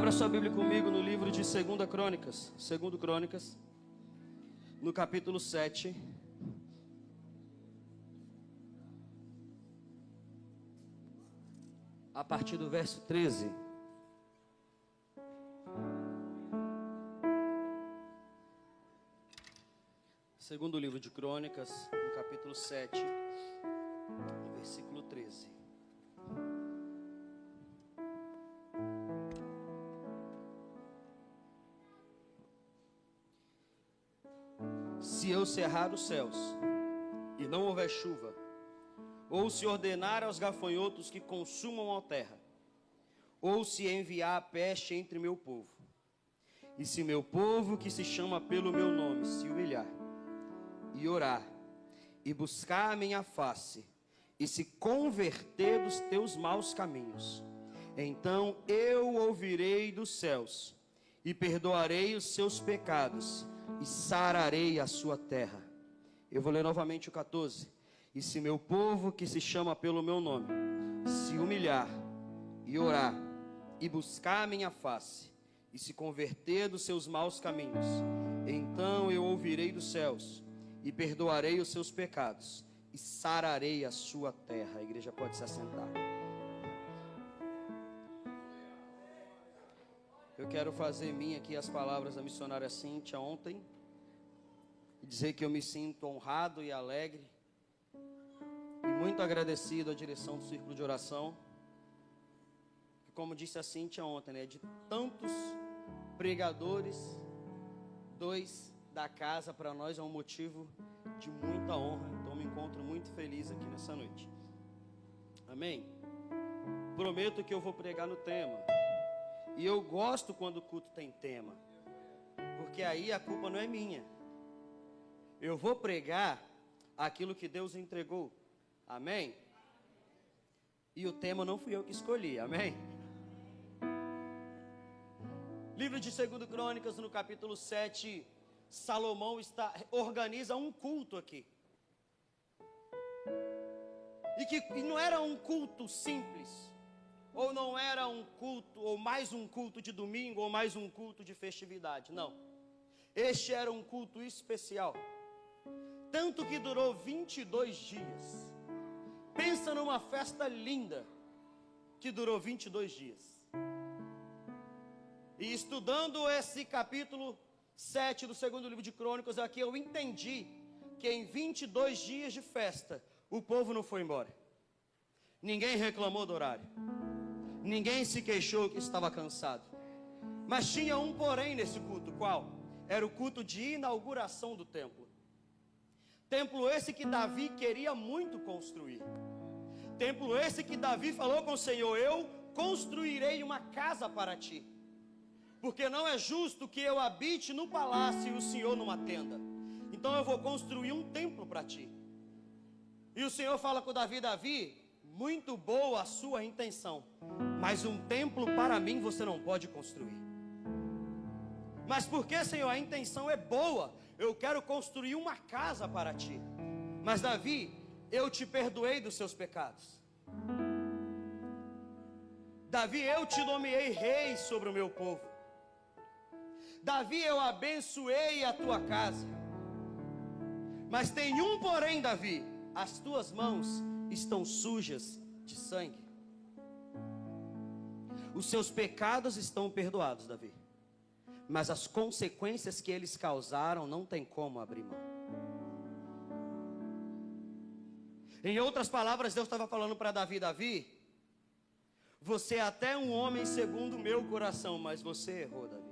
Abra sua Bíblia comigo no livro de 2 Crônicas, 2 Crônicas, no capítulo 7. A partir do verso 13. Segundo livro de Crônicas, no capítulo 7, no versículo 13. Se eu cerrar os céus e não houver chuva, ou se ordenar aos gafanhotos que consumam a terra, ou se enviar a peste entre meu povo, e se meu povo que se chama pelo meu nome se humilhar, e orar, e buscar a minha face, e se converter dos teus maus caminhos, então eu ouvirei dos céus, e perdoarei os seus pecados, e sararei a sua terra. Eu vou ler novamente o 14. E se meu povo que se chama pelo meu nome se humilhar, e orar, e buscar a minha face, e se converter dos seus maus caminhos, então eu ouvirei dos céus, e perdoarei os seus pecados, e sararei a sua terra. A igreja pode se assentar. Eu quero fazer minha aqui as palavras da missionária Cíntia ontem, e dizer que eu me sinto honrado e alegre, e muito agradecido à direção do Círculo de Oração, que, como disse a Cíntia ontem, né, de tantos pregadores, 2 da casa, para nós é um motivo de muita honra. Então me encontro muito feliz aqui nessa noite. Amém? Prometo que eu vou pregar no tema. E eu gosto quando o culto tem tema, porque aí a culpa não é minha. Eu vou pregar aquilo que Deus entregou. Amém? E o tema não fui eu que escolhi. Amém? Livro de 2 Crônicas, no capítulo 7, Salomão organiza um culto aqui. E não era um culto simples, ou não era um culto, ou mais um culto de domingo, ou mais um culto de festividade. Não. Este era um culto especial. Tanto que durou 22 dias. Pensa numa festa linda que durou 22 dias. E estudando esse capítulo 7 do 2º livro de Crônicas, aqui eu entendi que em 22 dias de festa, o povo não foi embora. Ninguém reclamou do horário. Ninguém se queixou que estava cansado. Mas tinha um porém nesse culto. Qual? Era o culto de inauguração do templo. Templo esse que Davi queria muito construir. Templo esse que Davi falou com o Senhor: eu construirei uma casa para ti. Porque não é justo que eu habite no palácio e o Senhor numa tenda. Então eu vou construir um templo para ti. E o Senhor fala com Davi: Davi, muito boa a sua intenção, mas um templo para mim você não pode construir. Mas por que, Senhor? A intenção é boa. Eu quero construir uma casa para ti. Mas Davi, eu te perdoei dos seus pecados. Davi, eu te nomeei rei sobre o meu povo. Davi, eu abençoei a tua casa. Mas tem um porém, Davi: as tuas mãos estão sujas de sangue. Os seus pecados estão perdoados, Davi, mas as consequências que eles causaram não tem como abrir mão. Em outras palavras, Deus estava falando para Davi: Davi, você é até um homem segundo o meu coração, mas você errou, Davi.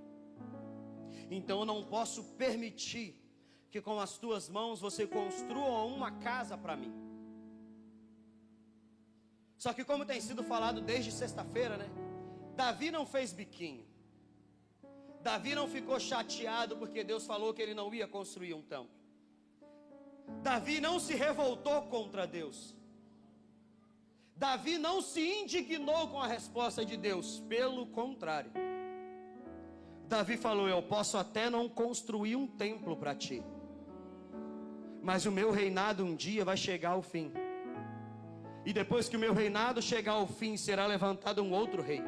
Então eu não posso permitir que com as tuas mãos você construa uma casa para mim. Só que, como tem sido falado desde sexta-feira, né? Davi não fez biquinho. Davi não ficou chateado porque Deus falou que ele não ia construir um templo. Davi não se revoltou contra Deus. Davi não se indignou com a resposta de Deus. Pelo contrário, Davi falou: eu posso até não construir um templo para ti, mas o meu reinado um dia vai chegar ao fim. E depois que o meu reinado chegar ao fim, será levantado um outro rei.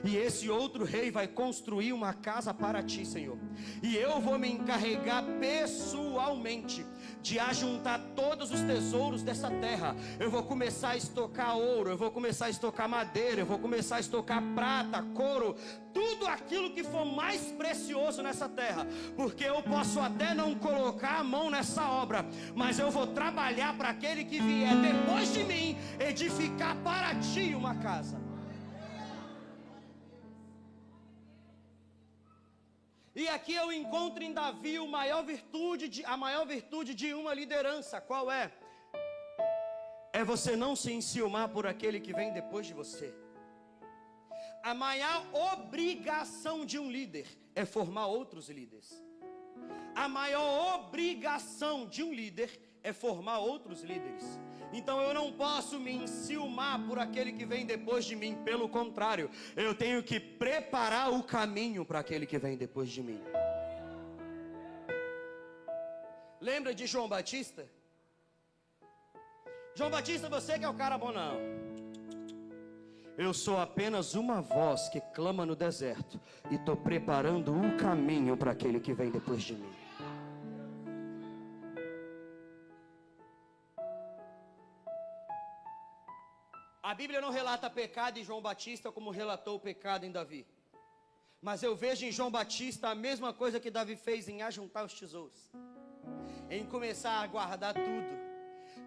E esse outro rei vai construir uma casa para ti, Senhor. E eu vou me encarregar pessoalmente de ajuntar todos os tesouros dessa terra. Eu vou começar a estocar ouro, eu vou começar a estocar madeira, eu vou começar a estocar prata, couro, tudo aquilo que for mais precioso nessa terra. Porque eu posso até não colocar a mão nessa obra, mas eu vou trabalhar para aquele que vier depois de mim edificar para ti uma casa. E aqui eu encontro em Davi a maior virtude de uma liderança. Qual é? É você não se enciumar por aquele que vem depois de você. A maior obrigação de um líder é formar outros líderes. A maior obrigação de um líder é formar outros líderes. Então eu não posso me enciumar por aquele que vem depois de mim. Pelo contrário, eu tenho que preparar o caminho para aquele que vem depois de mim. Lembra de João Batista? João Batista, você que é o cara bom, não. Eu sou apenas uma voz que clama no deserto e estou preparando o caminho para aquele que vem depois de mim. A Bíblia não relata pecado em João Batista como relatou o pecado em Davi. Mas eu vejo em João Batista a mesma coisa que Davi fez em ajuntar os tesouros. Em começar a guardar tudo.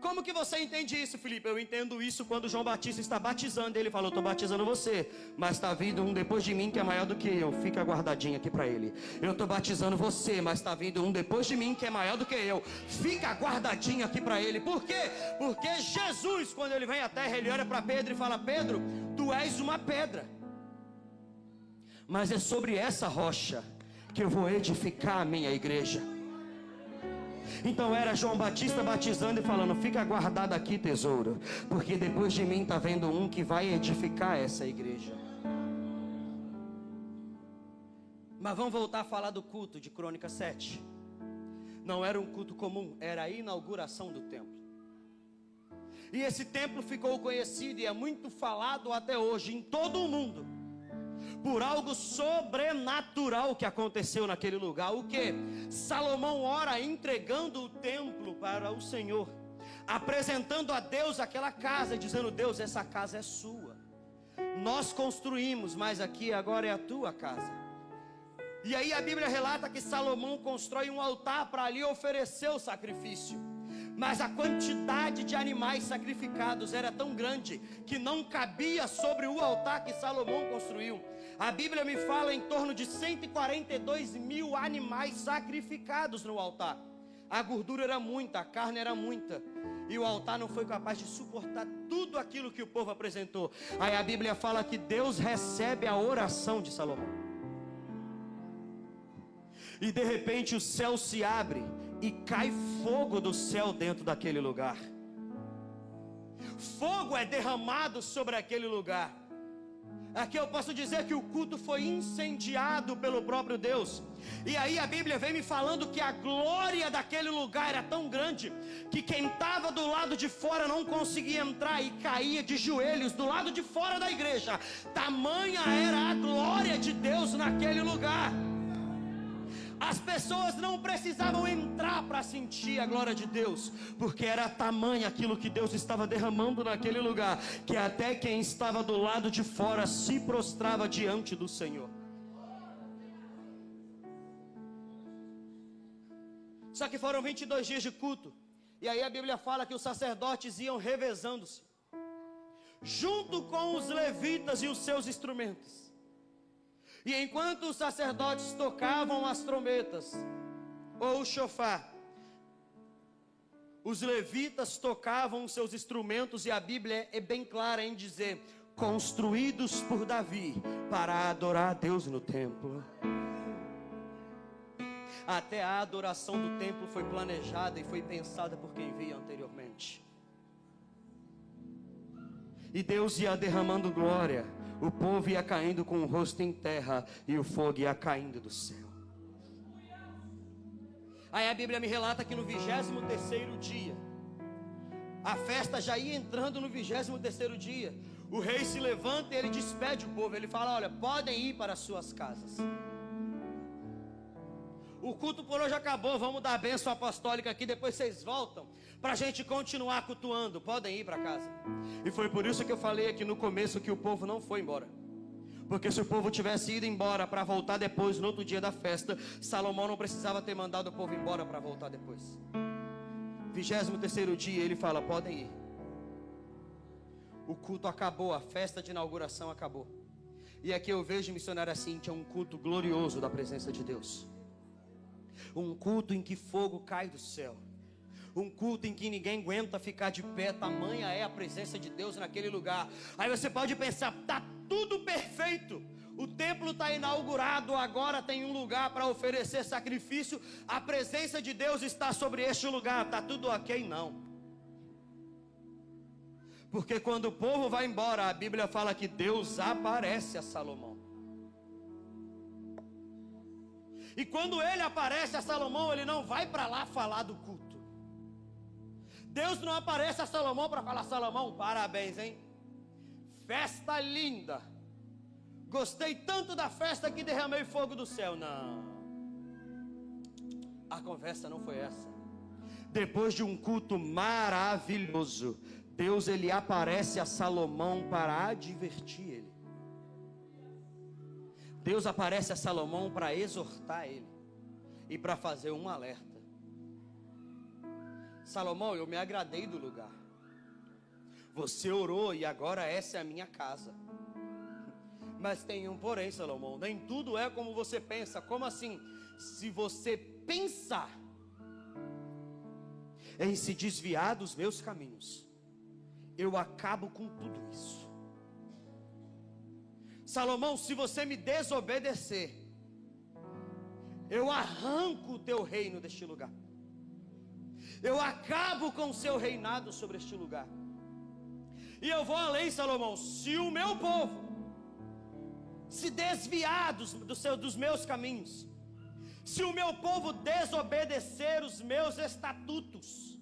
Como que você entende isso, Felipe? Eu entendo isso quando João Batista está batizando. Ele falou, estou batizando você, mas está vindo um depois de mim que é maior do que eu. Fica guardadinho aqui para ele. Eu estou batizando você, mas está vindo um depois de mim que é maior do que eu. Fica guardadinho aqui para ele. Por quê? Porque Jesus, quando ele vem à terra, ele olha para Pedro e fala, Pedro, tu és uma pedra, mas é sobre essa rocha que eu vou edificar a minha igreja. Então era João Batista batizando e falando, fica guardado aqui, tesouro, porque depois de mim está vendo um que vai edificar essa igreja. Mas vamos voltar a falar do culto de Crônicas 7. Não era um culto comum, era a inauguração do templo. E esse templo ficou conhecido e é muito falado até hoje em todo o mundo, por algo sobrenatural que aconteceu naquele lugar. O que? Salomão ora entregando o templo para o Senhor, apresentando a Deus aquela casa, dizendo, Deus, essa casa é sua. Nós construímos, mas aqui agora é a tua casa. E aí a Bíblia relata que Salomão constrói um altar para ali oferecer o sacrifício. Mas a quantidade de animais sacrificados era tão grande que não cabia sobre o altar que Salomão construiu. A Bíblia me fala em torno de 142 mil animais sacrificados no altar. A gordura era muita, a carne era muita, e o altar não foi capaz de suportar tudo aquilo que o povo apresentou. Aí a Bíblia fala que Deus recebe a oração de Salomão. E de repente o céu se abre e cai fogo do céu dentro daquele lugar. Fogo é derramado sobre aquele lugar. Aqui eu posso dizer que o culto foi incendiado pelo próprio Deus. E aí a Bíblia vem me falando que a glória daquele lugar era tão grande que quem estava do lado de fora não conseguia entrar e caía de joelhos do lado de fora da igreja. Tamanha era a glória de Deus naquele lugar. As pessoas não precisavam entrar para sentir a glória de Deus, porque era tamanho aquilo que Deus estava derramando naquele lugar, que até quem estava do lado de fora se prostrava diante do Senhor. Só que foram 22 dias de culto, e aí a Bíblia fala que os sacerdotes iam revezando-se, junto com os levitas e os seus instrumentos. E enquanto os sacerdotes tocavam as trombetas, ou o chofar, os levitas tocavam os seus instrumentos, e a Bíblia é bem clara em dizer, construídos por Davi, para adorar a Deus no templo. Até a adoração do templo foi planejada e foi pensada por quem via anteriormente. E Deus ia derramando glória, o povo ia caindo com o rosto em terra e o fogo ia caindo do céu. Aí a Bíblia me relata que no 23º dia, a festa já ia entrando no 23º dia, O rei se levanta e ele despede o povo. Ele fala: olha, podem ir para as suas casas. O culto por hoje acabou, vamos dar a bênção apostólica aqui, depois vocês voltam para a gente continuar cultuando. Podem ir para casa. E foi por isso que eu falei aqui no começo que o povo não foi embora. Porque se o povo tivesse ido embora para voltar depois, no outro dia da festa, Salomão não precisava ter mandado o povo embora para voltar depois. 23º dia ele fala: podem ir. O culto acabou, a festa de inauguração acabou. E aqui eu vejo, missionária Cíntia, um culto glorioso da presença de Deus. Um culto em que fogo cai do céu. Um culto em que ninguém aguenta ficar de pé. Tamanha é a presença de Deus naquele lugar. Aí você pode pensar: está tudo perfeito. O templo está inaugurado, agora tem um lugar para oferecer sacrifício. A presença de Deus está sobre este lugar. Está tudo ok? Não. Porque quando o povo vai embora, a Bíblia fala que Deus aparece a Salomão. E quando ele aparece a Salomão, ele não vai para lá falar do culto. Deus não aparece a Salomão para falar: Salomão, parabéns, hein? Festa linda. Gostei tanto da festa que derramei fogo do céu. Não. A conversa não foi essa. Depois de um culto maravilhoso, Deus ele aparece a Salomão para advertir ele. Deus aparece a Salomão para exortar ele e para fazer um alerta. Salomão, eu me agradei do lugar. Você orou e agora essa é a minha casa. Mas tem um porém, Salomão. Nem tudo é como você pensa. Como assim? Se você pensar em se desviar dos meus caminhos, eu acabo com tudo isso. Salomão, se você me desobedecer, eu arranco o teu reino deste lugar. Eu acabo com o seu reinado sobre este lugar. E eu vou além, Salomão. Se o meu povo se desviar dos meus caminhos, se o meu povo desobedecer os meus estatutos,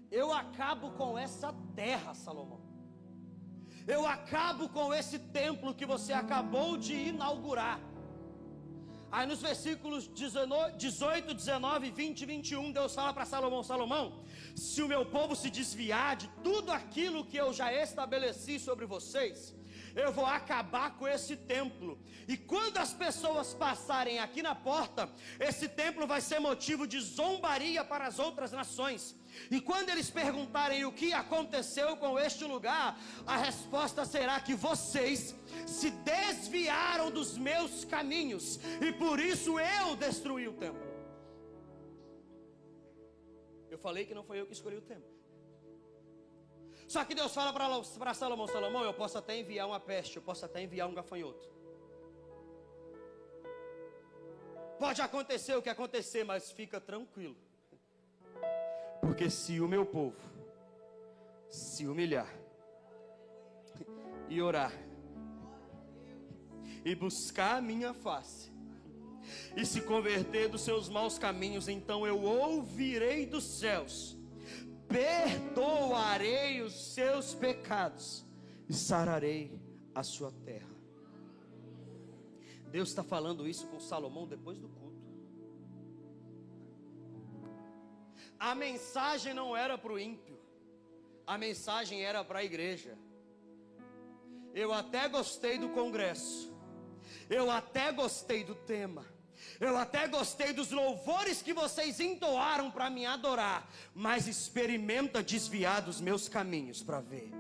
eu acabo com essa terra, Salomão. Eu acabo com esse templo que você acabou de inaugurar. Aí nos versículos 18, 19, 20 e 21, Deus fala para Salomão: Salomão, se o meu povo se desviar de tudo aquilo que eu já estabeleci sobre vocês, eu vou acabar com esse templo. E quando as pessoas passarem aqui na porta, esse templo vai ser motivo de zombaria para as outras nações. E quando eles perguntarem o que aconteceu com este lugar, a resposta será que vocês se desviaram dos meus caminhos, e por isso eu destruí o templo. Eu falei que não foi eu que escolhi o templo. Só que Deus fala para Salomão: Salomão, eu posso até enviar uma peste, eu posso até enviar um gafanhoto. Pode acontecer o que acontecer, mas fica tranquilo. Porque se o meu povo se humilhar e orar e buscar a minha face e se converter dos seus maus caminhos, então eu ouvirei dos céus, perdoarei os seus pecados e sararei a sua terra. Deus está falando isso com Salomão depois do culto. A mensagem não era para o ímpio, a mensagem era para a igreja. Eu até gostei do congresso, eu até gostei do tema, eu até gostei dos louvores que vocês entoaram para me adorar, mas experimenta desviar dos meus caminhos para ver.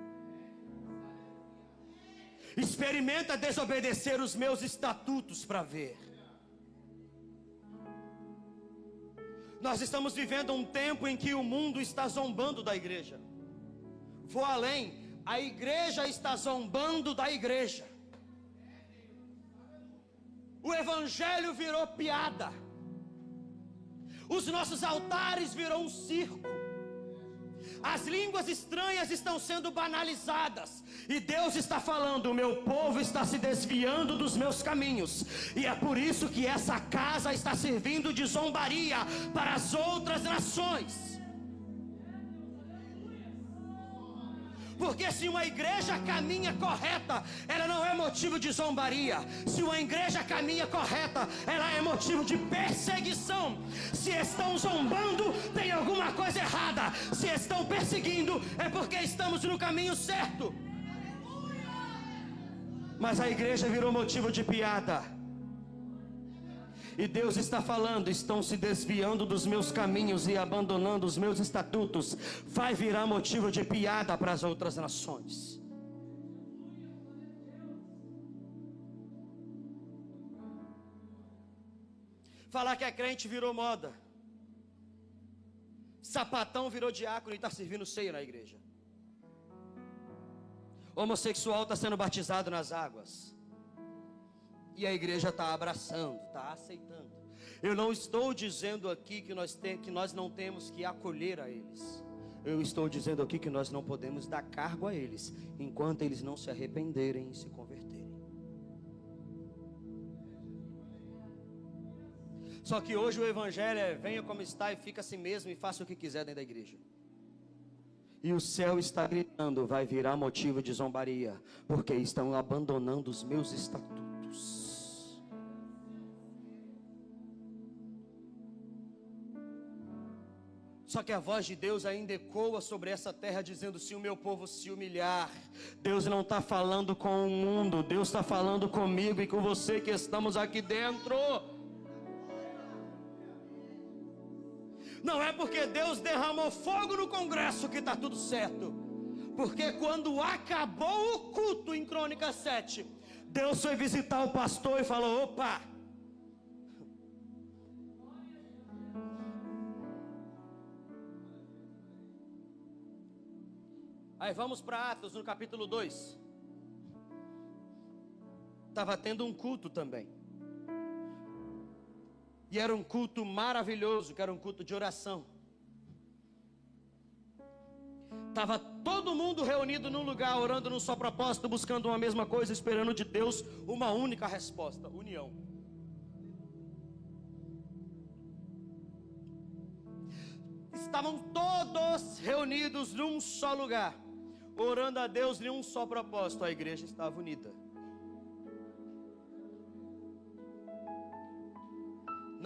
Experimenta desobedecer os meus estatutos para ver. Nós estamos vivendo um tempo em que o mundo está zombando da igreja. Vou além, a igreja está zombando da igreja. O evangelho virou piada. Os nossos altares virou um circo. As línguas estranhas estão sendo banalizadas. E Deus está falando: o meu povo está se desviando dos meus caminhos. E é por isso que essa casa está servindo de zombaria para as outras nações. Porque se uma igreja caminha correta, ela não é motivo de zombaria. Se uma igreja caminha correta, ela é motivo de perseguição. Se estão zombando, tem alguma coisa errada. Se estão perseguindo, é porque estamos no caminho certo. Mas a igreja virou motivo de piada. E Deus está falando: estão se desviando dos meus caminhos e abandonando os meus estatutos. Vai virar motivo de piada para as outras nações. Falar que é crente virou moda. Sapatão virou diácono e está servindo ceia na igreja. Homossexual está sendo batizado nas águas. E a igreja está abraçando, está aceitando. Eu não estou dizendo aqui que nós não temos que acolher a eles. Eu estou dizendo aqui que nós não podemos dar cargo a eles, enquanto eles não se arrependerem e se converterem. Só que hoje o evangelho é: venha como está e fica assim mesmo e faça o que quiser dentro da igreja. E o céu está gritando: vai virar motivo de zombaria, porque estão abandonando os meus estatutos. Só que a voz de Deus ainda ecoa sobre essa terra, dizendo: se o meu povo se humilhar. Deus não está falando com o mundo, Deus está falando comigo e com você que estamos aqui dentro. Não é porque Deus derramou fogo no Congresso que está tudo certo. Porque quando acabou o culto em Crônicas 7, Deus foi visitar o pastor e falou: opa! Aí vamos para Atos, no capítulo 2. Estava tendo um culto também. E era um culto maravilhoso, que era um culto de oração. Estava todo mundo reunido num lugar, orando num só propósito, buscando uma mesma coisa, esperando de Deus uma única resposta: união. Estavam todos reunidos num só lugar, orando a Deus em um só propósito. A igreja estava unida.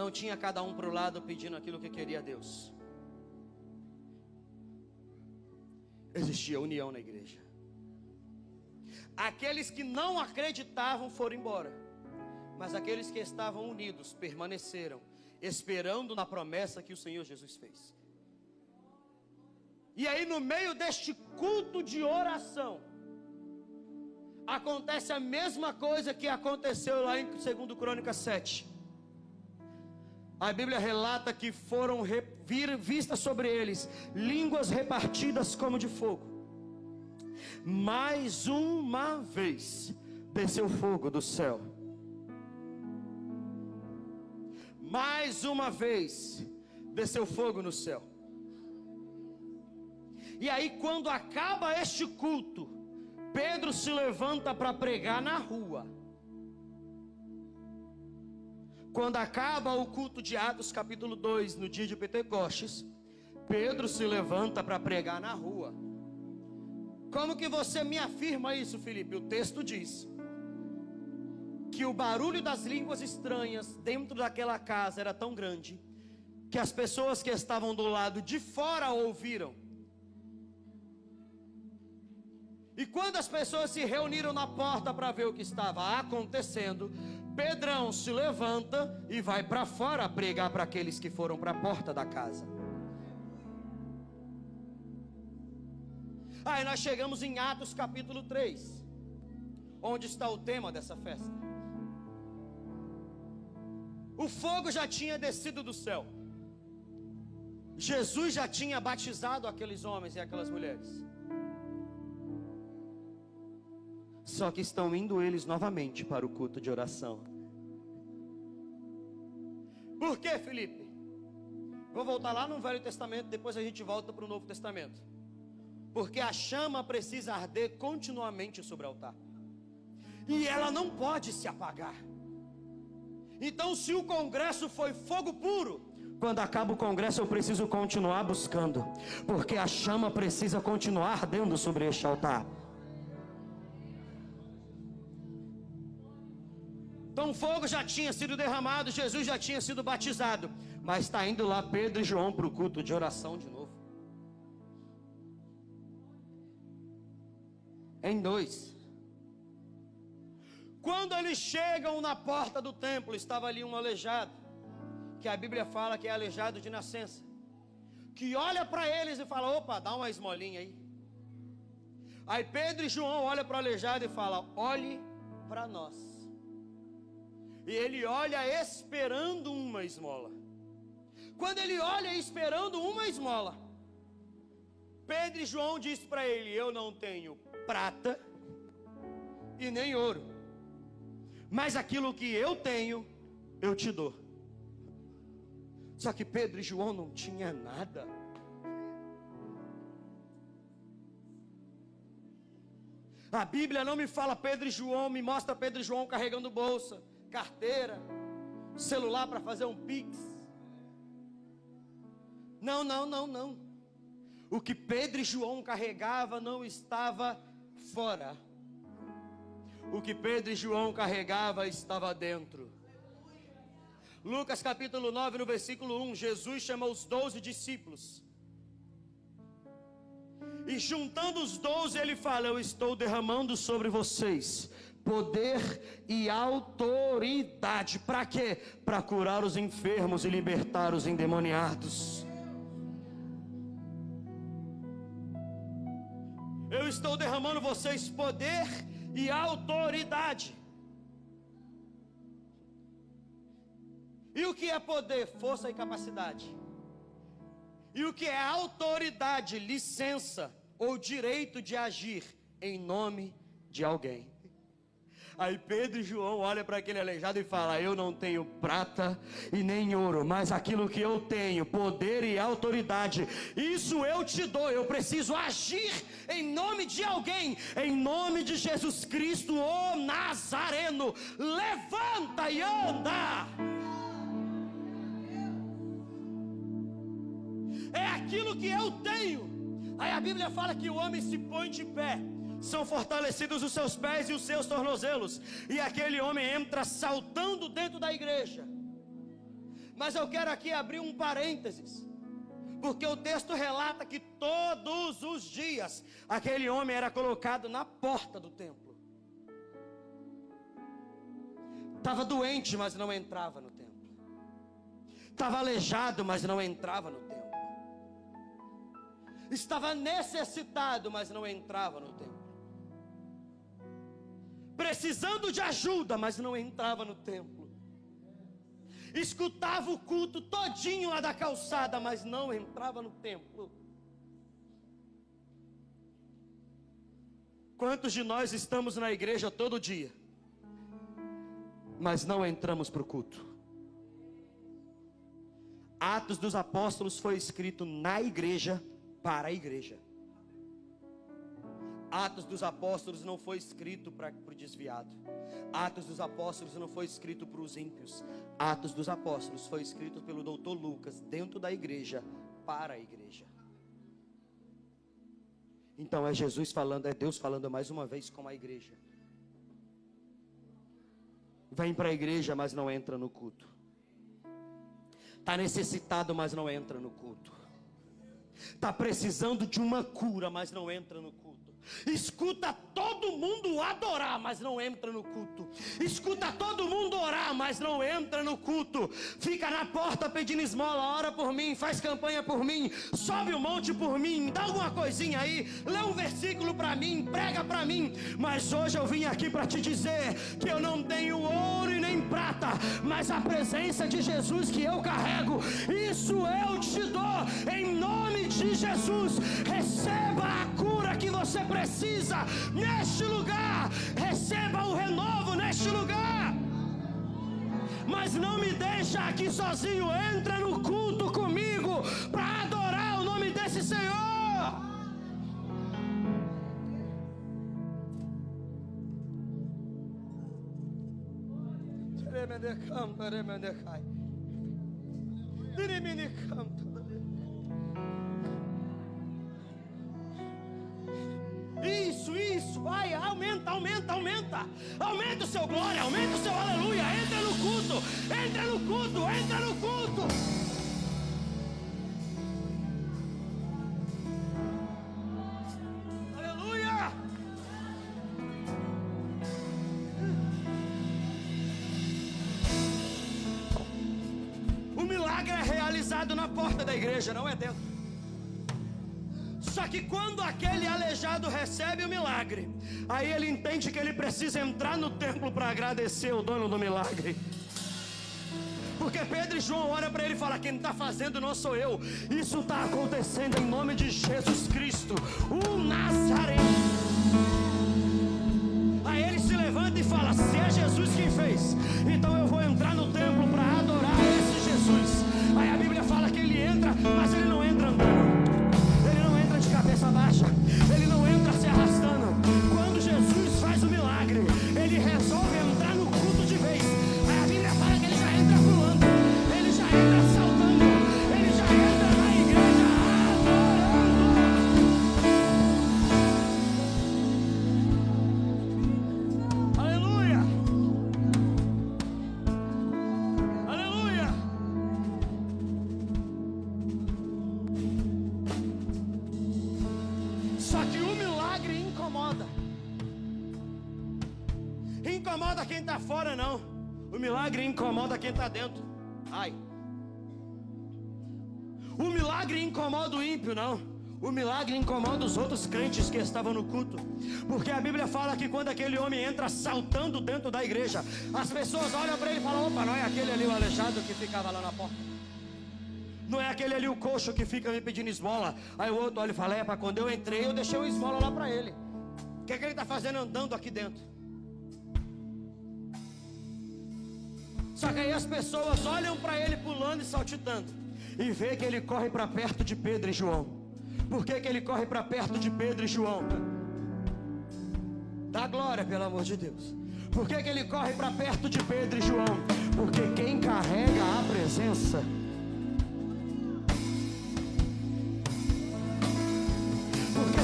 Não tinha cada um para o lado pedindo aquilo que queria Deus. Existia união na igreja. Aqueles que não acreditavam foram embora, mas aqueles que estavam unidos permaneceram, esperando na promessa que o Senhor Jesus fez. E aí, no meio deste culto de oração, acontece a mesma coisa que aconteceu lá em 2 Crônicas 7. A Bíblia relata que foram vistas sobre eles línguas repartidas como de fogo. Mais uma vez desceu fogo do céu. Mais uma vez desceu fogo no céu. E aí, quando acaba este culto, Pedro se levanta para pregar na rua. Quando acaba o culto de Atos capítulo 2, no dia de Pentecostes, Pedro se levanta para pregar na rua. Como que você me afirma isso, Felipe? O texto diz que o barulho das línguas estranhas dentro daquela casa era tão grande, que as pessoas que estavam do lado de fora ouviram. E quando as pessoas se reuniram na porta para ver o que estava acontecendo, Pedrão se levanta e vai para fora pregar para aqueles que foram para a porta da casa. Aí nós chegamos em Atos capítulo 3, onde está o tema dessa festa. O fogo já tinha descido do céu. Jesus já tinha batizado aqueles homens e aquelas mulheres. Só que estão indo eles novamente para o culto de oração. Por quê, Felipe? Vou voltar lá no Velho Testamento, depois a gente volta para o Novo Testamento. Porque a chama precisa arder continuamente sobre o altar. E ela não pode se apagar. Então, se o congresso foi fogo puro, Quando acaba o congresso, eu preciso continuar buscando, porque a chama precisa continuar ardendo sobre este altar. Então o fogo já tinha sido derramado, Jesus já tinha sido batizado, mas está indo lá Pedro e João para o culto de oração de novo. Em 2. Quando eles chegam na porta do templo, estava ali um aleijado, que a Bíblia fala que é aleijado de nascença, que olha para eles e fala: opa, dá uma esmolinha aí. Aí Pedro e João olham para o aleijado e falam: olhe para nós. E ele olha esperando uma esmola. Quando ele olha esperando uma esmola, Pedro e João dizem para ele: eu não tenho prata e nem ouro, mas aquilo que eu tenho, eu te dou. Só que Pedro e João não tinham nada. A Bíblia não me fala Pedro e João, me mostra Pedro e João carregando bolsa, carteira, celular para fazer um pix. Não. O que Pedro e João carregavam não estava fora. O que Pedro e João carregavam estava dentro. Lucas capítulo 9, no versículo 1, Jesus chama os 12 discípulos. E juntando os 12, ele fala: eu estou derramando sobre vocês poder e autoridade. Para quê? Para curar os enfermos e libertar os endemoniados. Eu estou derramando vocês poder e autoridade. E o que é poder? Força e capacidade. E o que é autoridade? Licença ou direito de agir em nome de alguém. Aí Pedro e João olham para aquele aleijado e falam: eu não tenho prata e nem ouro, mas aquilo que eu tenho, poder e autoridade, isso eu te dou. Eu preciso agir em nome de alguém, em nome de Jesus Cristo, o Nazareno. Levanta e anda. É aquilo que eu tenho. Aí a Bíblia fala que o homem se põe de pé, são fortalecidos os seus pés e os seus tornozelos, e aquele homem entra saltando dentro da igreja. Mas eu quero aqui abrir um parênteses, porque o texto relata que todos os dias aquele homem era colocado na porta do templo. Estava doente, mas não entrava no templo. Estava aleijado, mas não entrava no templo. Estava necessitado, mas não entrava no templo. Precisando de ajuda, mas não entrava no templo. Escutava o culto todinho lá da calçada, mas não entrava no templo. Quantos de nós estamos na igreja todo dia, mas não entramos para o culto? Atos dos Apóstolos foi escrito na igreja, para a igreja. Atos dos Apóstolos não foi escrito para o desviado. Atos dos Apóstolos não foi escrito para os ímpios. Atos dos Apóstolos foi escrito pelo doutor Lucas, dentro da igreja, para a igreja. Então é Jesus falando, é Deus falando mais uma vez com a igreja. Vem para a igreja, mas não entra no culto. Está necessitado, mas não entra no culto. Está precisando de uma cura, mas não entra no culto. Escuta todo mundo adorar, mas não entra no culto. Escuta todo mundo orar, mas não entra no culto. Fica na porta pedindo esmola: ora por mim, faz campanha por mim, sobe o monte por mim, dá alguma coisinha aí, lê um versículo para mim, prega para mim. Mas hoje eu vim aqui para te dizer que eu não tenho ouro e nem prata, mas a presença de Jesus que eu carrego, isso eu te dou, em nome de Jesus. Receba a cura que você precisa neste lugar, receba o renovo neste lugar. Mas não me deixa aqui sozinho, entra no culto comigo para adorar o nome desse Senhor. Isso, vai, aumenta o seu glória, aumenta o seu aleluia, entra no culto, aleluia. O milagre é realizado na porta da igreja, não é dentro. Só que quando aquele aleijado recebe o milagre, aí ele entende que ele precisa entrar no templo para agradecer o dono do milagre. Porque Pedro e João olham para ele e falam: quem está fazendo não sou eu, isso está acontecendo em nome de Jesus Cristo, o Nazareno. Aí ele se levanta e fala: se é Jesus quem fez, então eu vou entrar no templo para adorar esse Jesus. Aí a Bíblia fala que ele entra, mas ele não entra andando, de cabeça baixa, ele não entra se arrastando. Quando Jesus faz o milagre, ele resolve entrar no culto de vez. Aí a Bíblia fala que ele já entra pulando, ele já entra saltando, ele já entra na igreja adorando. Aleluia, aleluia. Só que o milagre incomoda quem está fora, não. O milagre incomoda quem está dentro. Ai. O milagre incomoda o ímpio, não. O milagre incomoda os outros crentes que estavam no culto. Porque a Bíblia fala que quando aquele homem entra saltando dentro da igreja, as pessoas olham para ele e falam: opa, não é aquele ali o aleijado que ficava lá na porta? Não é aquele ali o coxo que fica me pedindo esmola? Aí o outro olha e fala: epa, quando eu entrei eu deixei uma esmola lá para ele. O que é que ele está fazendo andando aqui dentro? Só que aí as pessoas olham para ele pulando e saltitando e vê que ele corre para perto de Pedro e João. Por que ele corre para perto de Pedro e João? Dá glória, pelo amor de Deus. Por que ele corre para perto de Pedro e João? Porque quem carrega a presença,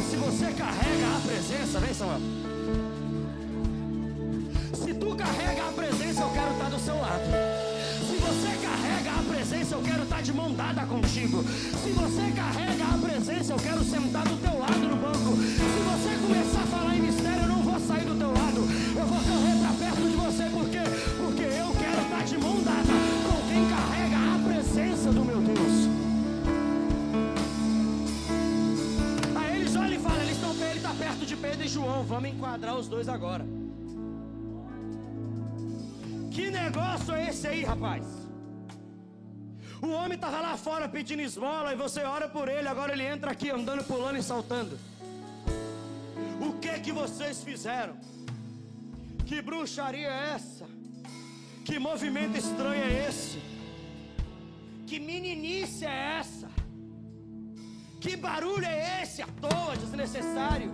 se você carrega a presença, vem Samuel. Se tu carrega a presença, eu quero estar do seu lado. Se você carrega a presença, eu quero estar de mão dada contigo. Se você carrega a presença, eu quero sentar do teu lado no banco. Se você começar a falar em mistério, eu não vou sair do teu lado. Eu vou correr para perto de você. Por quê? Porque eu quero estar de mão dada com quem carrega a presença do meu Deus. Perto de Pedro e João, vamos enquadrar os dois agora. Que negócio é esse aí, rapaz? O homem estava lá fora pedindo esmola e você ora por ele, agora ele entra aqui andando, pulando e saltando. O que vocês fizeram? Que bruxaria é essa? Que movimento estranho é esse? Que meninice é essa? Que barulho é esse à toa, desnecessário?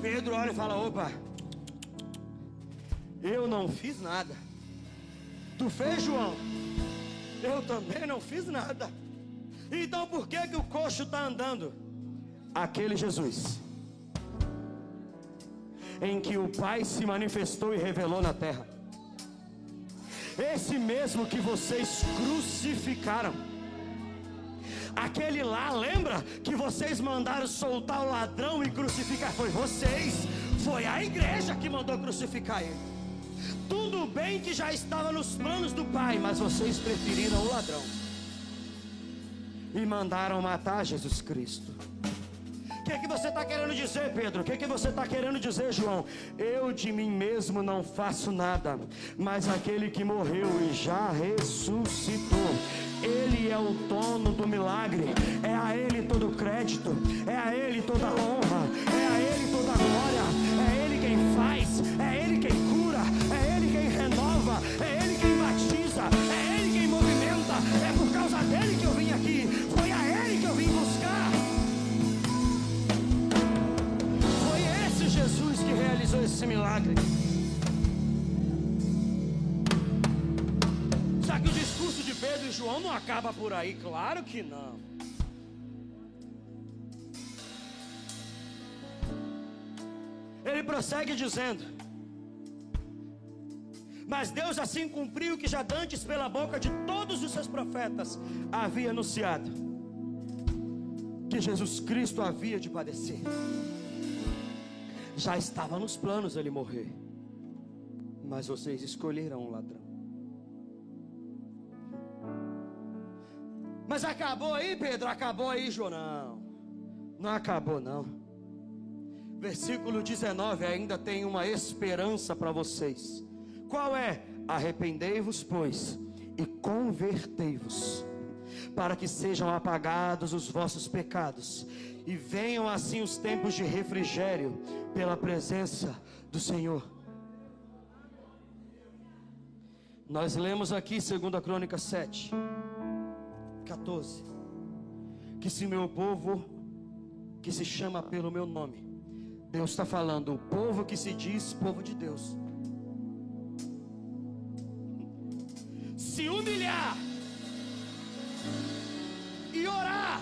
Pedro olha e fala: opa, eu não fiz nada. Tu fez, João? Eu também não fiz nada. Então por que o coxo está andando? Aquele Jesus em que o Pai se manifestou e revelou na terra, esse mesmo que vocês crucificaram. Aquele lá, lembra que vocês mandaram soltar o ladrão e crucificar? Foi vocês, foi a igreja que mandou crucificar ele. Tudo bem que já estava nos planos do Pai, mas vocês preferiram o ladrão e mandaram matar Jesus Cristo. O que você está querendo dizer, Pedro? O que você está querendo dizer, João? Eu de mim mesmo não faço nada, mas aquele que morreu e já ressuscitou, Ele é o dono do milagre. É a Ele todo o crédito, é a Ele toda a honra, é a Ele toda a glória. É Ele quem faz, é Ele quem cura, é Ele quem renova, é Ele quem batiza, é Ele quem movimenta. É por causa dele que eu vim aqui, foi a Ele que eu vim buscar. Foi esse Jesus que realizou esse milagre. Só que o discurso de Pedro Pedro e João não acaba por aí, claro que não. Ele prossegue dizendo: mas Deus assim cumpriu que já dantes pela boca de todos os seus profetas havia anunciado que Jesus Cristo havia de padecer. Já estava nos planos ele morrer, mas vocês escolheram um ladrão. Mas acabou aí, Pedro? Acabou aí, João? Não, não acabou não. Versículo 19 ainda tem uma esperança para vocês. Qual é? Arrependei-vos, pois, e convertei-vos, para que sejam apagados os vossos pecados, e venham assim os tempos de refrigério pela presença do Senhor. Nós lemos aqui 2 Crônicas 7, 14, que se meu povo, que se chama pelo meu nome, Deus está falando, o povo que se diz povo de Deus, se humilhar e orar.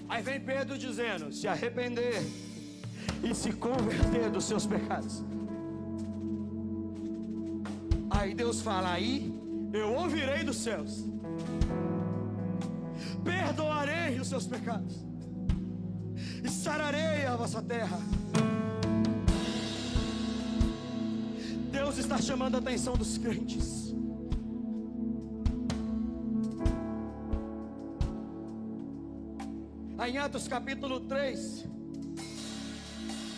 Aí vem Pedro dizendo: se arrepender e se converter dos seus pecados. Aí Deus fala: aí eu ouvirei dos céus, perdoarei os seus pecados e sararei a vossa terra. Deus está chamando a atenção dos crentes. Em Atos capítulo 3,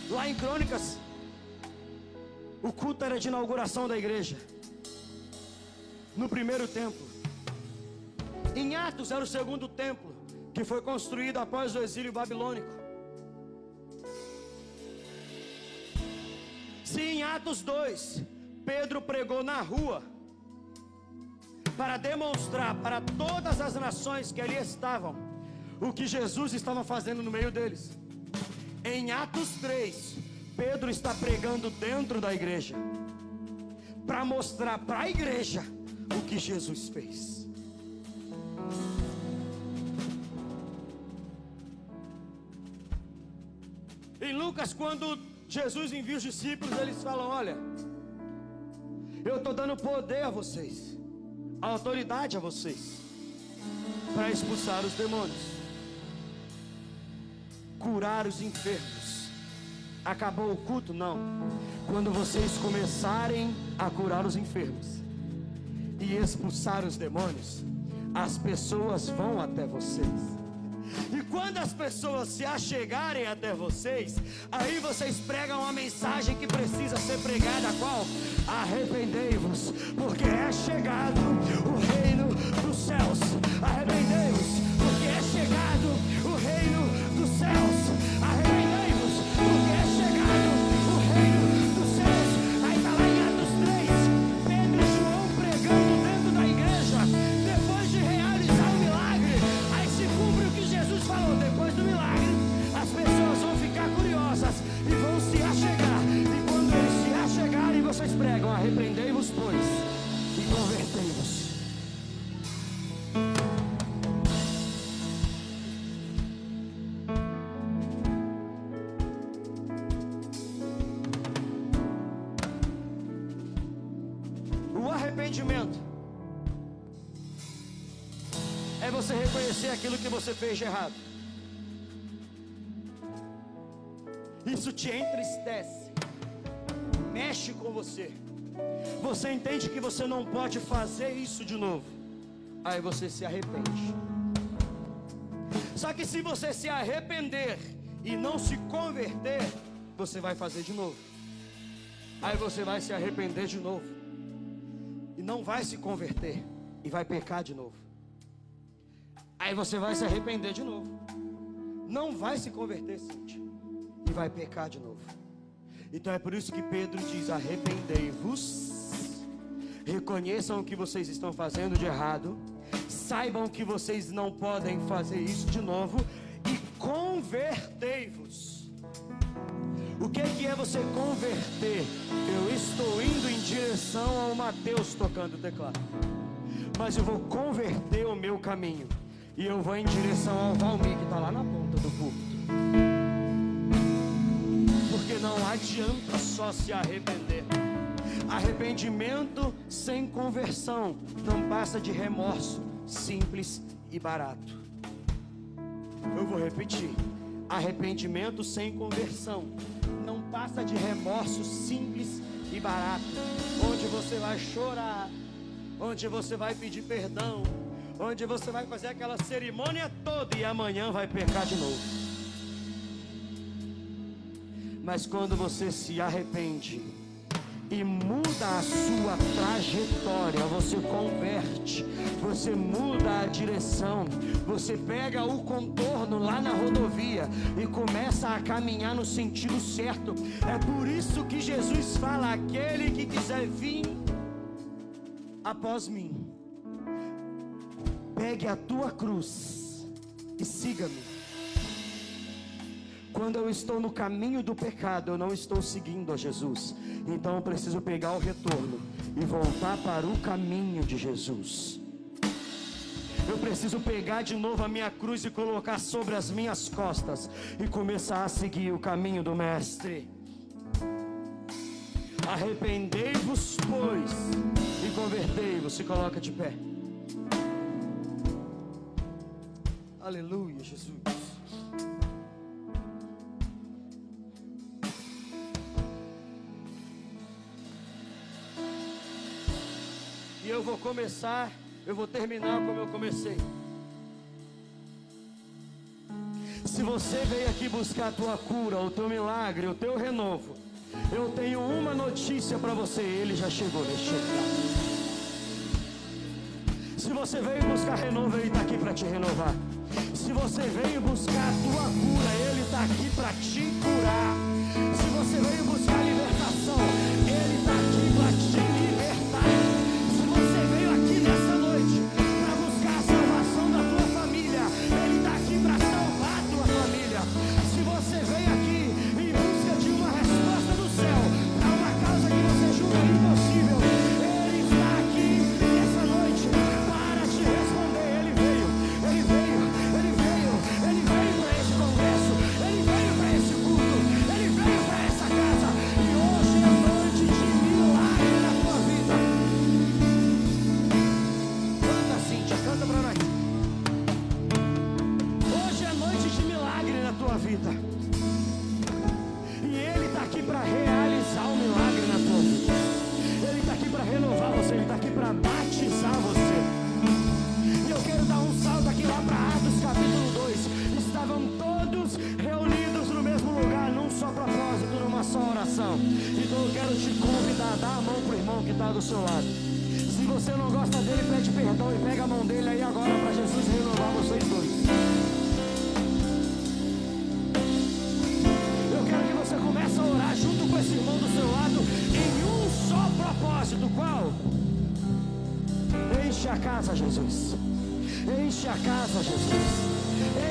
lá em Crônicas, o culto era de inauguração da igreja, no primeiro templo. Em Atos era o segundo templo, que foi construído após o exílio babilônico. Se em Atos 2, Pedro pregou na rua, para demonstrar para todas as nações que ali estavam, o que Jesus estava fazendo no meio deles. Em Atos 3, Pedro está pregando dentro da igreja, para mostrar para a igreja o que Jesus fez. Em Lucas, quando Jesus envia os discípulos, eles falam: olha, eu estou dando poder a vocês, autoridade a vocês, para expulsar os demônios, curar os enfermos. Acabou o culto? Não. Quando vocês começarem a curar os enfermos e expulsar os demônios, as pessoas vão até vocês. E quando as pessoas se achegarem até vocês, aí vocês pregam a mensagem que precisa ser pregada, a qual? Arrependei-vos, porque é chegado o reino dos céus. Arrependei-vos, porque é chegado o reino dos céus. Arrependei-vos, porque é chegado o reino dos céus. Aí está lá em Atos 3, Pedro e João pregando dentro da igreja. Depois de realizar o milagre, aí se cumpre o que Jesus falou. Depois do milagre, as pessoas vão ficar curiosas e vão se achegar. E quando eles se achegarem, vocês pregam: arrependei-vos, pois, e convertei-vos. O arrependimento é você reconhecer aquilo que você fez de errado. Isso te entristece, mexe com você. Você entende que você não pode fazer isso de novo. Aí você se arrepende. Só que se você se arrepender e não se converter, você vai fazer de novo. Aí você vai se arrepender de novo e não vai se converter e vai pecar de novo. Aí você vai se arrepender de novo, não vai se converter, Cíntia, e vai pecar de novo. Então é por isso que Pedro diz: arrependei-vos, reconheçam o que vocês estão fazendo de errado, saibam que vocês não podem fazer isso de novo, e convertei-vos. O que é você converter? Eu estou indo em direção ao Mateus tocando o teclado. mas eu vou converter o meu caminho. E eu vou em direção ao Valmir, que está lá na ponta do púlpito. Porque não adianta só se arrepender. Arrependimento sem conversão não passa de remorso simples e barato. Eu vou repetir. Arrependimento sem conversão não passa de remorso simples e barato, onde você vai chorar, onde você vai pedir perdão, onde você vai fazer aquela cerimônia toda e amanhã vai pecar de novo. Mas quando você se arrepende e muda a sua trajetória, você converte, você muda a direção, você pega o contorno lá na rodovia e começa a caminhar no sentido certo. É por isso que Jesus fala: aquele que quiser vir após mim, pegue a tua cruz e siga-me. Quando eu estou no caminho do pecado, eu não estou seguindo a Jesus. Então eu preciso pegar o retorno e voltar para o caminho de Jesus. Eu preciso pegar de novo a minha cruz e colocar sobre as minhas costas e começar a seguir o caminho do Mestre. Arrependei-vos, pois, e convertei-vos. Se coloca de pé. Aleluia, Jesus. E eu vou começar, eu vou terminar como eu comecei. Se você veio aqui buscar a tua cura, o teu milagre, o teu renovo, eu tenho uma notícia para você: ele já chegou neste lugar. Se você veio buscar renovo, ele está aqui para te renovar. Se você veio buscar a tua cura, ele está aqui para te curar. Se você veio buscar libertação, ele está aqui para te libertar. Se você veio aqui nessa noite para buscar a salvação da tua família, ele está aqui para salvar a tua família. Se você veio aqui em busca de uma resposta do céu para uma causa que você julga impossível, ele está aqui nessa noite para te responder. Ele veio para esse congresso, ele veio para esse culto, ele veio para essa casa. E hoje é noite de milagre na tua vida. Canta, Cíntia, canta para nós. Hoje é noite de milagre na tua vida. E ele está aqui para realizar o milagre na tua vida. Ele está aqui para renovar você, ele está aqui para batizar você. E eu quero dar um salto aqui lá para Atos capítulo 2. Estavam todos reunidos no mesmo lugar, num só propósito, numa só oração. Então eu quero te convidar a dar a mão pro irmão que está do seu lado. Se você não gosta dele, pede perdão e pega a mão dele aí agora para Jesus renovar vocês dois. Eu quero que você comece a orar junto com esse irmão do seu lado em um só propósito. Qual? Enche a casa, Jesus. Enche a casa, Jesus.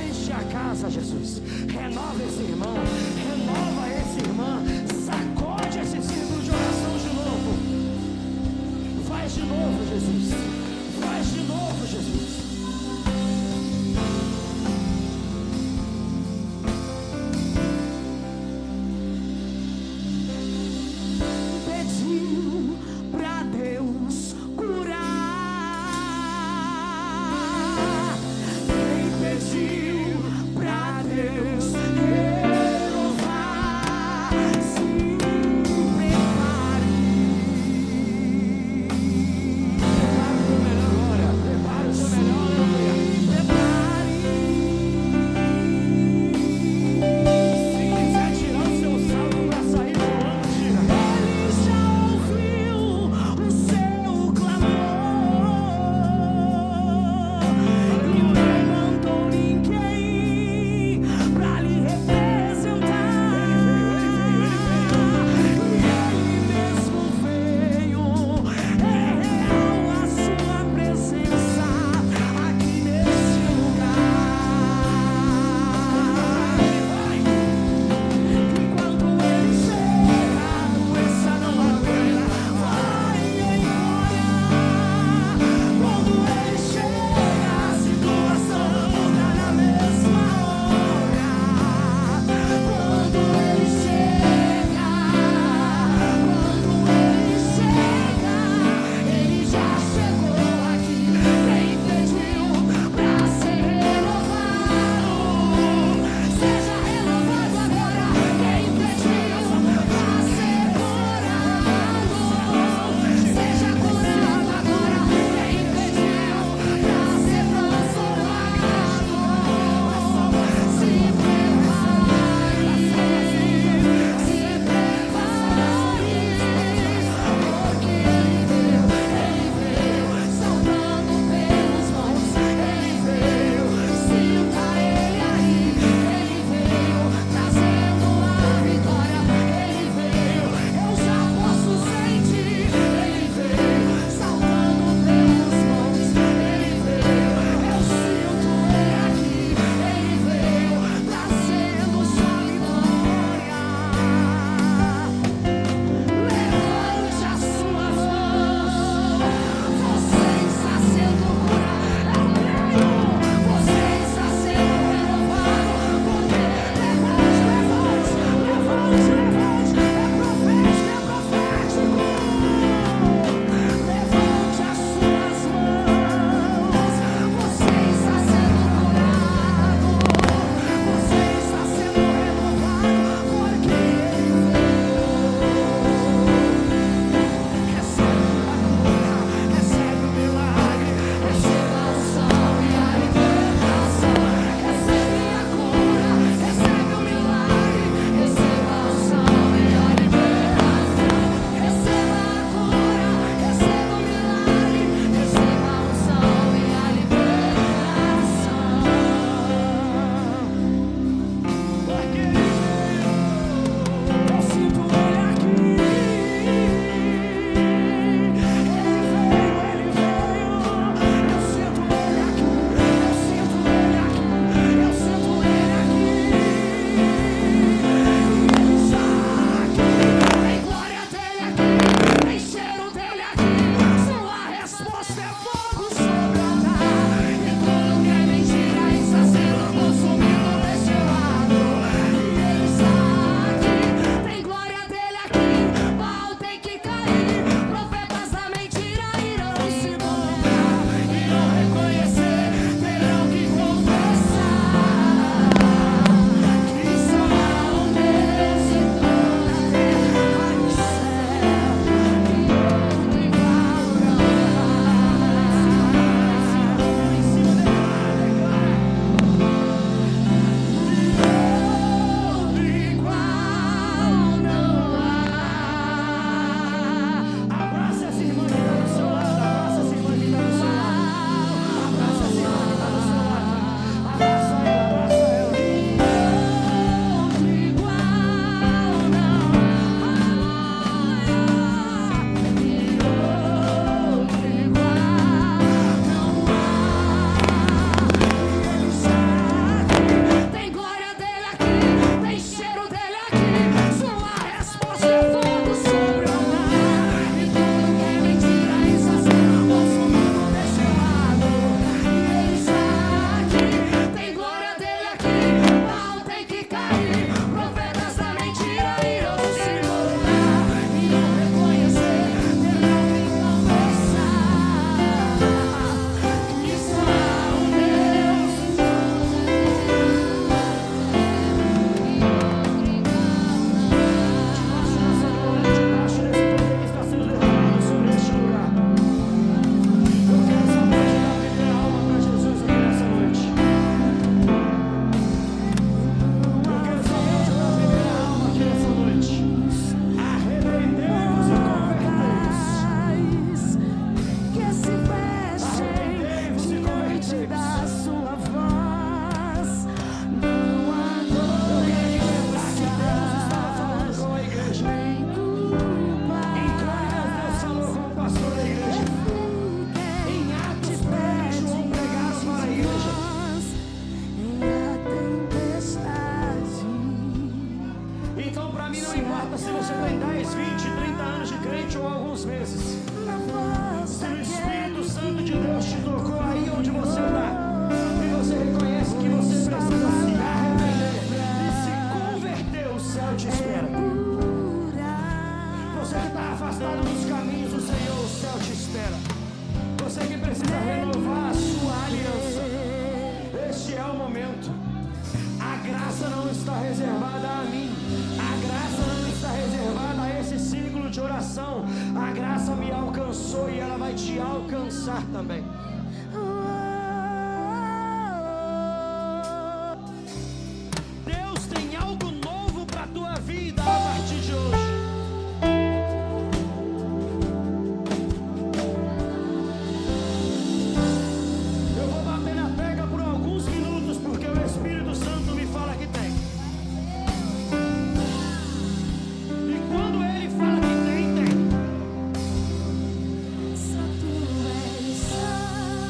Enche a casa, Jesus. Renova esse irmão, renova essa irmã. Sacode esse círculo de oração de novo. Faz de novo, Jesus. Faz de novo, Jesus. Pediu pra Deus curar. Quem pediu pra Deus renovar, se prepare. Prepara o teu melhor agora. Prepara o teu melhor. você que precisa renovar a sua aliança, este é o momento. A graça não está reservada a mim, a graça não está reservada a esse ciclo de oração. A graça me alcançou e ela vai te alcançar também. Deus tem algo novo para a tua vida a partir de hoje. Eu vou bater na tecla por alguns minutos, porque o Espírito Santo me fala que tem. E quando ele fala que tem, tem.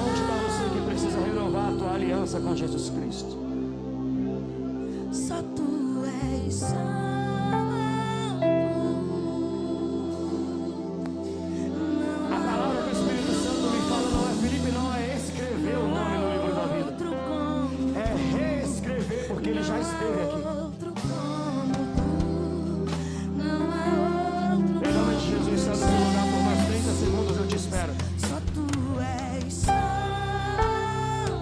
Onde está você que precisa renovar a tua aliança com Jesus Cristo? Só tu és santo. A palavra que o Espírito Santo me fala não é Felipe, não é escrever o nome no livro da vida. É reescrever, porque ele já esteve aqui. Em nome de Jesus, sai desse lugar por mais 30 segundos, eu te espero. Só tu és santo.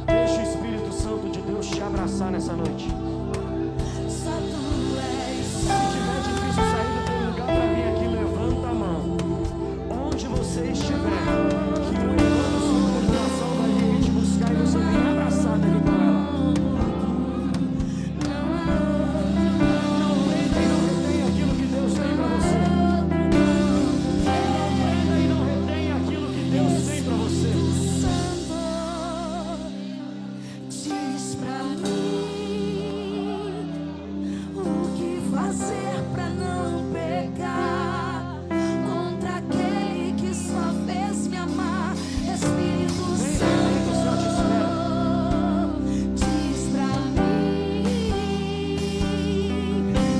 Deixa o Espírito Santo de Deus te abraçar nessa noite. Só tu és Se tiver difícil sair do teu lugar para vir aqui, levanta a mão. Onde você estiver, que o enquanto sua tribulação vai vir te buscar e você vem abraçado ali com ela. Não prenda e não retém aquilo que Deus tem para você. Não prenda e não retém aquilo que Deus tem para você. santo. Diz pra mim o que fazer pra não pecar contra aquele que só fez me amar. Espírito Santo, diz pra mim,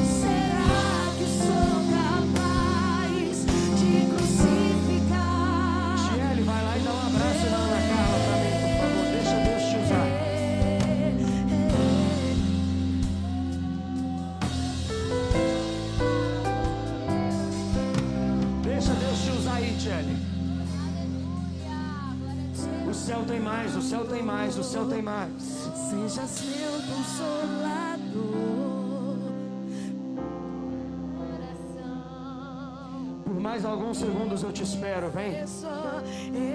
será que sou capaz de crucificar? Tiele, vai lá e dá um abraço na Ana Carla para mim, por favor. Deixa Deus te usar. Deixa Deus te usar aí, Tiele. O céu tem mais, o céu tem mais, o céu tem mais. Sejas meu consolador. Por mais alguns segundos eu te espero, vem.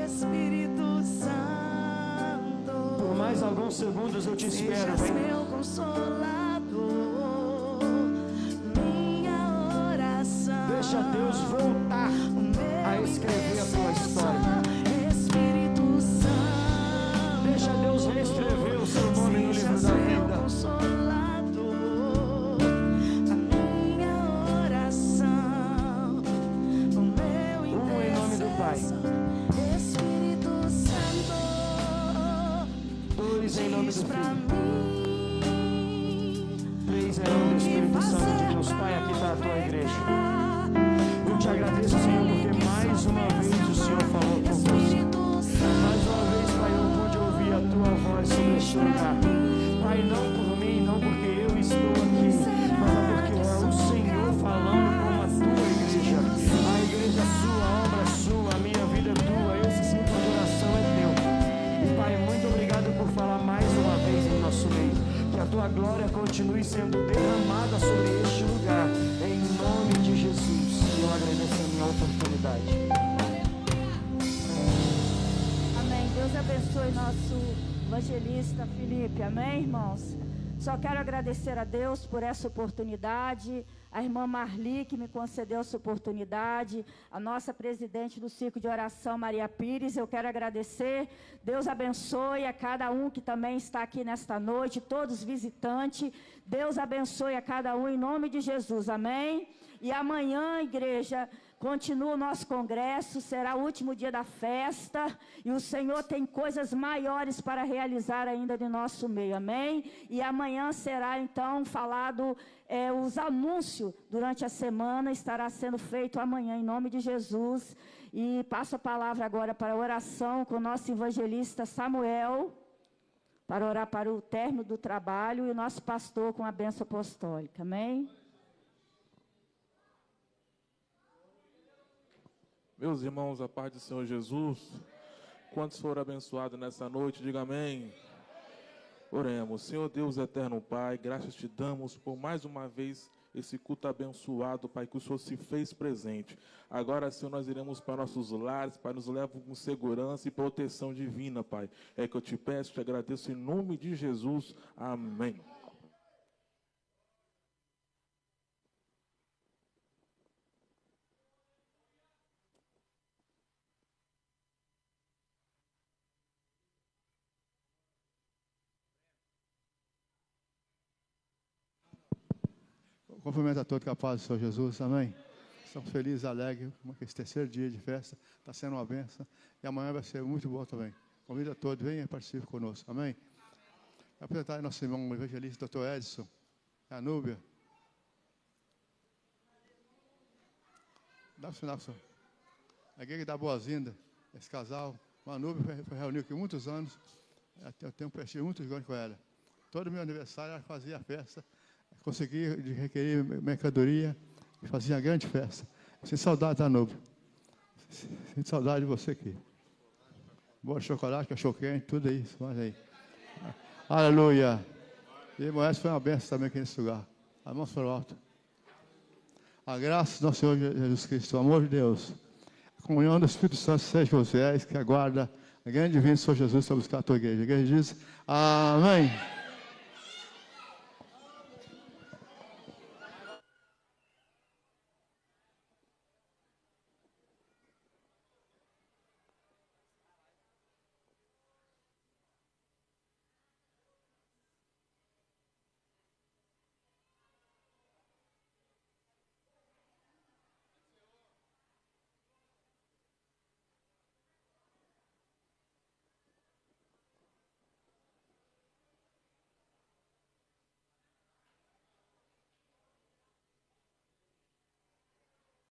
Espírito Santo. Por mais alguns segundos eu te espero, Sejas vem. meu consolador. Minha oração. Deixa Deus voltar a escrever a tua história. Espírito Santo. Deixa Deus reescrever o seu nome no livro da vida. Consolador, a minha oração, o meu Em nome do Pai. Espírito Santo, Dois em nome do diz pra Filho. mim, Três em nome do Espírito Santo de Deus. Pai, aqui está a tua igreja. Eu te agradeço, Senhor, porque mais uma vez o Senhor falou conosco. Mais uma vez, Pai, eu pude ouvir a tua voz sobre este lugar. Pai, não por mim, não porque eu estou aqui, mas porque é o Senhor falando com a tua igreja. A igreja é sua, a obra é sua, a minha vida é tua, esse ciclo de oração é teu. E Pai, muito obrigado por falar mais uma vez em nosso meio. Que a tua glória continue sendo derramada sobre este lugar, em nome de Jesus. E eu agradeço a minha oportunidade. Amém. Deus abençoe nosso evangelista Felipe. Amém, irmãos? Só quero agradecer a Deus por essa oportunidade, a irmã Marli que me concedeu essa oportunidade, a nossa presidente do Círculo de Oração, Maria Pires, eu quero agradecer. Deus abençoe a cada um que também está aqui nesta noite, todos visitantes. Deus abençoe a cada um em nome de Jesus. Amém? E amanhã, igreja, continua o nosso congresso, será o último dia da festa, e o Senhor tem coisas maiores para realizar ainda no nosso meio, amém? E amanhã será então falado, os anúncios durante a semana, estará sendo feito amanhã, em nome de Jesus. E passo a palavra agora para a oração com o nosso evangelista Samuel, para orar para o término do trabalho, e o nosso pastor com a bênção apostólica, amém? Meus irmãos, a paz do Senhor Jesus, Quantos foram abençoados nessa noite? Diga amém. Oremos. Senhor Deus eterno Pai, graças te damos por mais uma vez esse culto abençoado, Pai, que o Senhor se fez presente. Agora, Senhor, nós iremos para nossos lares, Pai, nos leva com segurança e proteção divina, Pai. É que eu te peço, te agradeço em nome de Jesus. Amém. Cumprimento a todos com a paz do Senhor Jesus, amém? Estamos felizes, alegres, com esse terceiro dia de festa, está sendo uma bênção, e amanhã vai ser muito bom também. Convido a todos, venham e participem conosco, amém? Vou apresentar nosso irmão evangelista, Dr. Edson, a Núbia. Dá um sinal, senhor. A igreja da Boazinda, esse casal, a Núbia foi reunido aqui há muitos anos, eu tenho um prestígio muito grande com ela. Todo meu aniversário ela fazia a festa, consegui requerer mercadoria e fazia uma grande festa. Sinto saudade da Núbia. Sinto saudade de você aqui. Boa chocolate, cachorro quente, tudo isso. Mas aí. Aleluia. E essa foi uma bênção também aqui nesse lugar. A mão para o alto. A graça do nosso Senhor Jesus Cristo, o amor de Deus, a comunhão do Espírito Santo seja com vocês, que aguarda a grande vinda do Senhor Jesus sobre a tua igreja. A igreja diz amém.